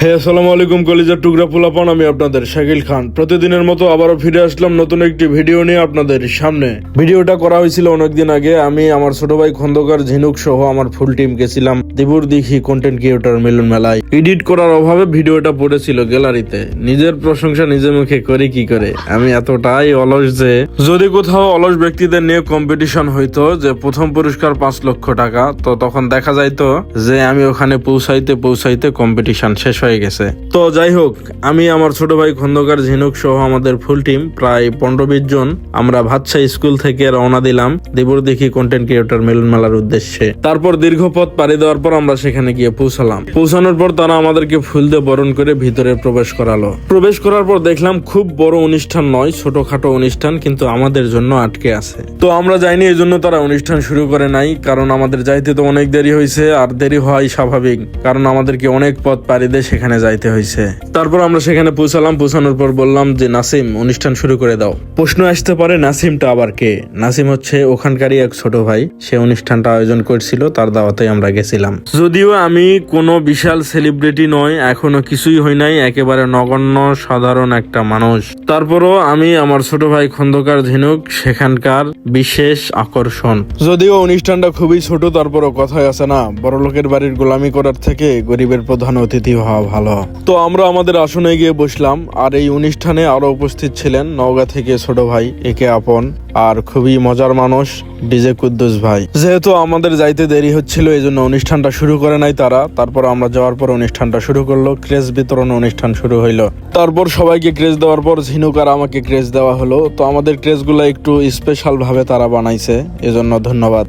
হ্যাঁ, আসসালামু আলাইকুম কলিজার টুকরা পোলাপান। আমি আপনাদের শাকিল খান। প্রতিদিনের মতো আবারও ফিরে আসলাম নতুন একটি ভিডিও নিয়ে আপনাদের সামনে। ভিডিওটা করা হয়েছিল অনেকদিন আগে। আমি আমার ছোট ভাই খন্দকার ঝিনুক সহ আমার ফুল টিম গেছিলাম দিবুর দিঘি কন্টেন্ট ক্রিয়েটর মিলন মেলায়। এডিট করার অভাবে ভিডিওটা পড়েছিল গ্যালারিতে। নিজের প্রশংসা নিজে মুখে করি কি করে, আমি এতটাই অলস যে যদি কোথাও অলস ব্যক্তিদের নিয়ে কম্পিটিশন হইতো যে প্রথম পুরস্কার 5 লক্ষ টাকা, তো তখন দেখা যাইতো যে আমি ওখানে পৌঁছাইতে কম্পিটিশন শেষ হয়ে গেছে। তো যাই হোক, আমি আমার ছোট ভাই খন্দকার ঝিনুক সহ আমাদের ফুল টিম প্রায় 15-20 জন আমরা ভাতশা স্কুল থেকে রওনা দিলাম দিবুর দিঘি কন্টেন্ট ক্রিয়েটর মিলন মেলার উদ্দেশ্যে। তারপর দীর্ঘ পথ পাড়ি দেওয়ার পর আমরা সেখানে গিয়ে পৌঁছালাম। পৌঁছানোর পর তারা আমাদেরকে ফুল দিয়ে বরণ করে ভিতরে প্রবেশ করালো। প্রবেশ করার পর দেখলাম খুব বড় অনুষ্ঠান নয়, ছোটখাটো অনুষ্ঠান, কিন্তু আমাদের জন্য আটকে আছে। তো আমরা যাইনি, এই জন্য তারা অনুষ্ঠান শুরু করে নাই, কারণ আমাদের যাইতে তো অনেক দেরি হয়েছে। আর দেরি হওয়াই স্বাভাবিক, কারণ আমাদেরকে অনেক পথ পাড়ি দিয়ে সেখানে যাইতে হয়েছে। তারপর আমরা সেখানে পৌঁছালাম। পৌঁছানোর পর বললাম যে নাসিম, অনুষ্ঠান শুরু করে দাও। প্রশ্ন আসতে পারে নাসিমটা আবার কে? নাসিম হচ্ছে ওখানকারই এক ছোট ভাই। সে অনুষ্ঠানটা আয়োজন করছিল, তার দাওয়াতে আমরা গেছিলাম। যদিও আমি কোনো বিশাল সেলিব্রিটি নয়, এখনো কিছুই হই নাই, একেবারে নগণ্য সাধারণ একটা মানুষ। তারপরও আমি আমার ছোট ভাই খন্দকার ঝিনুক সেখানকার বিশেষ আকর্ষণ। যদিও অনুষ্ঠানটা খুবই ছোট, তারপরও কথাই আছে না, বড় লোকের বাড়ির গোলামি করার থেকে গরিবের প্রধান অতিথি হওয়া ভালো। তো আমরা আমাদের আসনে গিয়ে বসলাম। আর এই অনুষ্ঠানে আরো উপস্থিত ছিলেন নওগাঁ থেকে ছোট ভাই একে আপন আর খুবই মজার মানুষ ডিজে কুদ্দুস ভাই। যেহেতু আমাদের যাইতে দেরি হচ্ছিল, এই জন্য অনুষ্ঠানটা শুরু করে নাই তারা। তারপর আমরা যাওয়ার পর অনুষ্ঠানটা শুরু করলো। ক্রেজ বিতরণ অনুষ্ঠান শুরু হইলো। তারপর সবাইকে ক্রেজ দেওয়ার পর ঝিনুক আর আমাকে ক্রেজ দেওয়া হলো। তো আমাদের ক্রেজ গুলো একটু স্পেশাল ভাবে তারা বানাইছে, এজন্য ধন্যবাদ।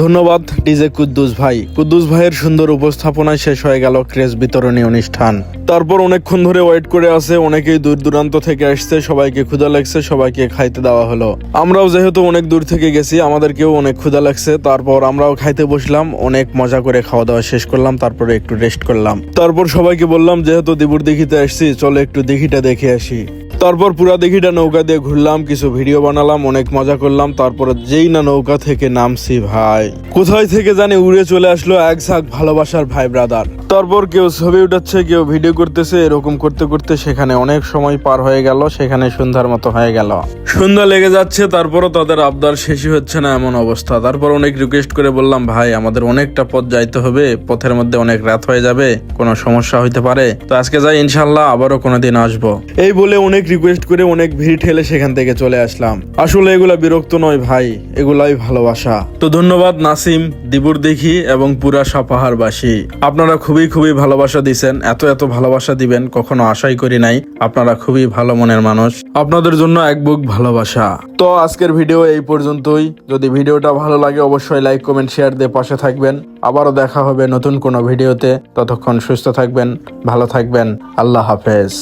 ধন্যবাদ ডিজে কুদ্দুস ভাই। কুদ্দুস ভাইয়ের সুন্দর উপস্থাপনায় শেষ হয়ে গেল ক্রেজ বিতরণী অনুষ্ঠান। তারপর অনেকক্ষণ ধরে ওয়েট করে আছে, অনেকেই দূর দূরান্ত থেকে আসছে, সবাইকে ক্ষুধা লাগছে, সবাইকে খাইতে দেওয়া হলো। আমরাও যেহেতু অনেক দূর থেকে গেছি, আমাদেরকেও অনেক ক্ষুধা লাগছে। তারপর আমরাও খাইতে বসলাম, অনেক মজা করে খাওয়া দাওয়া শেষ করলাম। তারপরে একটু রেস্ট করলাম। তারপর সবাইকে বললাম যেহেতু দিবুর দিঘিতে আসছি, চলো একটু দিঘিটা দেখে আসি। তারপর পুরা দিঘিটা নৌকা দিয়ে ঘুরলাম, কিছু ভিডিও বানালাম, অনেক মজা করলাম। তারপর যেই না নৌকা থেকে নামছি, ভাই কোথায় থেকে জানি উড়ে চলে আসলো এক ঝাঁক ভালোবাসার ভাই ব্রাদার। তারপর কেউ ছবি উঠাচ্ছে, কেউ ভিডিও করতেছে। এরকম করতে করতে সেখানে অনেক সময় পার হয়ে গেল। সেখানে সন্ধ্যার মতো হয়ে গেল, সন্ধ্যা লেগে যাচ্ছে। তারপরও তাদের আবদার শেষই হচ্ছে না, এমন অবস্থা। তারপর অনেক রিকোয়েস্ট করে বললাম, ভাই আমাদের অনেকটা পথ যাইতে হবে, পথের মধ্যে অনেক রাত হয়ে যাবে, কোনো সমস্যা হইতে পারে, তো আজকে যাই, ইনশাল্লাহ আবারও কোনোদিন আসবো। এই বলে অনেক রিকোয়েস্ট করে অনেক ভিড় ঠেলে সেখান থেকে চলে আসলাম। আসলে এগুলা বিরক্ত নয় ভাই, এগুলাই ভালোবাসা। তো ধন্যবাদ নাসিম, দিবুর দিঘি এবং পুরা সাপাহারবাসী। আপনারা খুবই ভালোবাসা দিছেন। এত ভালোবাসা দিবেন কখনো আশাই করি নাই। আপনারা খুবই ভালো মনের মানুষ, আপনাদের জন্য এক বুক ভালোবাসা। তো আজকের ভিডিও এই পর্যন্তই। যদি ভিডিওটা ভালো লাগে অবশ্যই লাইক কমেন্ট শেয়ার দিয়ে পাশে থাকবেন। আবারও দেখা হবে নতুন কোনো ভিডিওতে। ততক্ষণ সুস্থ থাকবেন, ভালো থাকবেন। আল্লাহ হাফেজ।